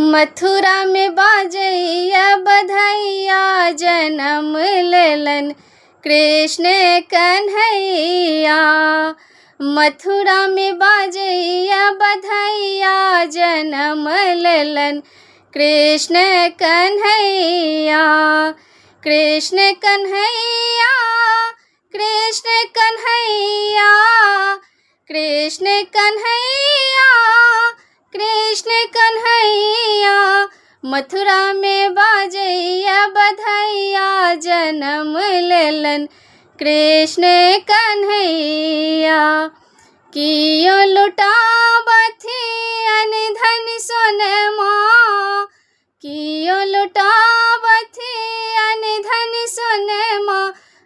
मथुरा में बाजैया बधैया, जन्म लेलन कृष्ण कन्हैया। मथुरा में बाजैया बधैया, जन्म लेलन कृष्ण कन्हैया। कृष्ण कन्हैया, कृष्ण कन्हैया, कृष्ण कन्हैया, कृष्ण कन्हैया। मथुरा में बाजैया बधैया, जन्म लेलन कृष्ण कन्हैया। कियो लुटावथि अन धन सोनमा, कियो लुटावथि अन धन सोनमा,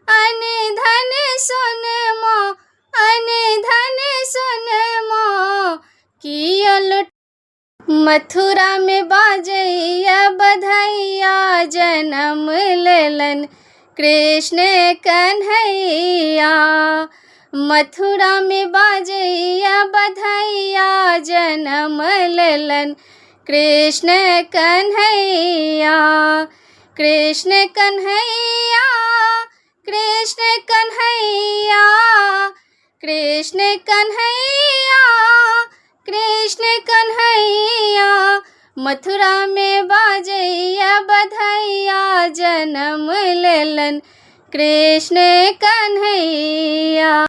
अन धन सोनमा, अन धन सोनमा। कियो लुट मथुरा में बाजैया बधैया, जन्म लेलन कृष्ण कन्हैया। मथुरा में बाजैया बधैया, जन्म लेलन कृष्ण कन्हैया। कृष्ण कन्हैया, कृष्ण कन्हैया, कृष्ण कन्हैया, कृष्ण कन्हैया। मथुरा में बाजैया बधैया, जन्म लेलन कृष्ण कन्हैया।